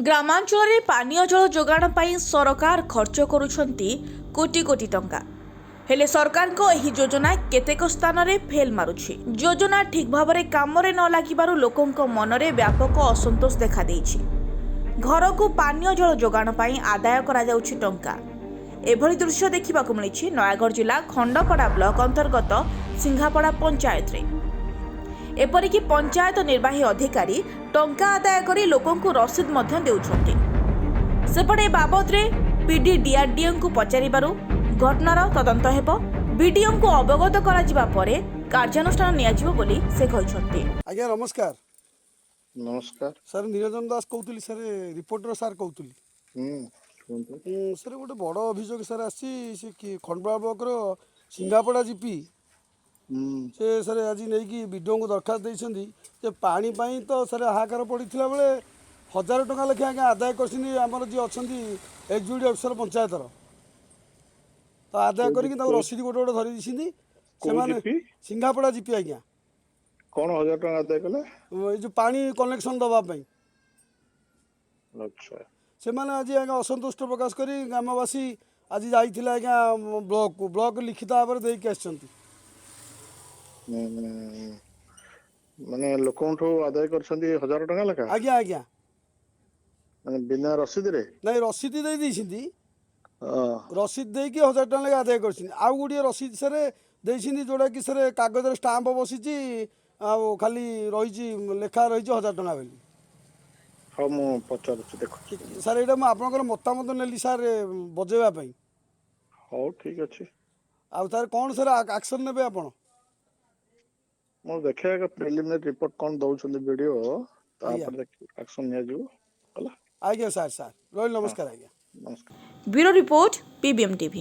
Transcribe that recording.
ଗ୍ରାମାଞ୍ଚଳରେ ପାନୀୟ ଜଳ ଯୋଗାଣ ପାଇଁ ସରକାର ଖର୍ଚ୍ଚ କରୁଛନ୍ତି କୋଟି କୋଟି ଟଙ୍କା। ହେଲେ ସରକାରଙ୍କ ଏହି ଯୋଜନା କେତେକ ସ୍ଥାନରେ ଫେଲ୍ ମାରୁଛି। ଯୋଜନା ଠିକ୍ ଭାବରେ କାମରେ ନ ଲାଗିବାରୁ ଲୋକଙ୍କ ମନରେ ବ୍ୟାପକ ଅସନ୍ତୋଷ ଦେଖାଦେଇଛି। ଘରକୁ ପାନୀୟ ଜଳ ଯୋଗାଣ ପାଇଁ ଆଦାୟ କରାଯାଉଛି ଟଙ୍କା। ଏଭଳି ଦୃଶ୍ୟ ଦେଖିବାକୁ ମିଳିଛି ନୟାଗଡ଼ ଜିଲ୍ଲା ଖଣ୍ଡପଡ଼ା ବ୍ଲକ ଅନ୍ତର୍ଗତ ସିଂଘାପଡ଼ା ପଞ୍ଚାୟତରେ। ଏପରିକି ପଞ୍ଚାୟତ ନିର୍ବାହୀ ଅଧିକାରୀ ଟଙ୍କା ଆଦାୟ କରି ଲୋକଙ୍କୁ ରସିଦ ମଧ୍ୟ ଦେଉଛନ୍ତି। ସେପଟେ ଏ ବାବଦରେ ପିଡି ଡିଆରଡିଓଙ୍କୁ ପଚାରିବାରୁ ଘଟଣାର ତଦନ୍ତ ହେବ, ବିଡିଓଙ୍କୁ ଅବଗତ କରାଯିବା ପରେ କାର୍ଯ୍ୟାନୁଷ୍ଠାନ ନିଆଯିବ ବୋଲି ସେ କହିଛନ୍ତି। ଆଜ୍ଞା ନମସ୍କାର। नमस्कार। ସାର୍ ନିରଞ୍ଜନ ଦାସ କହୁଥିଲି, ସାର୍ ରିପୋର୍ଟର ସାର୍ କହୁଥିଲି। ସାର୍ ଗୋଟେ ବଡ଼ ଅଭିଯୋଗ ସାର୍ ଆସିଛି, ସେ ଖଣ୍ଡପଡ଼ା ବ୍ଲକର ସିଂଘାପଡ଼ା ଜିପି ସେ ସାର୍ ଆଜି ନେଇକି ବିଡିଓଙ୍କୁ ଦରଖାସ୍ତ ଦେଇଛନ୍ତି ଯେ ପାଣି ପାଇଁ ତ ସାର୍ ହାହାକାର ପଡ଼ିଥିଲା ବେଳେ 1000 ଟଙ୍କା ଲେଖାଏଁ ଆଜ୍ଞା ଆଦାୟ କରିଛନ୍ତି ଆମର ଯିଏ ଅଛନ୍ତି ଏକ୍ଜିକ୍ୟୁଟିଭ୍ ଅଫିସର ପଞ୍ଚାୟତର। ତ ଆଦାୟ କରିକି ତାଙ୍କୁ ରସିଦ ଗୋଟେ ଗୋଟେ ଧରି ଦେଇଛନ୍ତି ସେମାନେ। ସିଂଘାପଡ଼ା ଜିପି ଆଜ୍ଞା। कौन 1000 टका आदाय कले? ଏଇ ଯେଉଁ ପାଣି କନେକ୍ସନ୍ ଦେବା ପାଇଁ अच्छा। ସେମାନେ ଆଜି ଆଜ୍ଞା ଅସନ୍ତୁଷ୍ଟ ପ୍ରକାଶ କରି ଗ୍ରାମବାସୀ ଆଜି ଯାଇଥିଲେ ଆଜ୍ଞା ବ୍ଲକ ଲିଖିତ ଭାବରେ ଦେଇକି ଆସିଛନ୍ତି। माने लोकंठो आदाय करछंदी 1000 टका लका? ଆଜ୍ଞା ଆଜ୍ଞା माने बिना रसीद रे? ନାଇଁ ରସିଦ ଦେଇ ଦେଇଛନ୍ତି। हां। ରସିଦ ଦେଇକି 1000 ଟଙ୍କା ଲେଖା ଆଦାୟ କରିଛନ୍ତି। ଆଉ ଗୋଟିଏ ରସିଦ ସାର୍ ଦେଇଛନ୍ତି ଯେଉଁଟାକି ସାର୍ କାଗଜରେ ଷ୍ଟାମ୍ପ ବସିଛି, ଆଉ ଖାଲି ରହିଛି ଲେଖା ରହିଛି 1000 ଟଙ୍କା ବୋଲି। हां मु पचारुछि देखुछि। ସାର୍ ଏଇଟା ମୁଁ ଆପଣଙ୍କର ମତାମତ ନେଲି ସାର୍ ବଜେଇବା ପାଇଁ। हो ठीक अछि। ଆଉ ତାର କ'ଣ ସାର୍ ଆକ୍ସନ୍ ନେବେ ଆପଣ? मु देखिया प्रिलिमिनरी रिपोर्ट कोन दउछंदी वीडियो ଆଜ୍ଞା तापर एक्शन निया जिवो हला। ଆଜ୍ଞା ସାର୍ ରହିଲି, ନମସ୍କାର ଆଜ୍ଞା। नमस्कार। Bureau report PBM TV।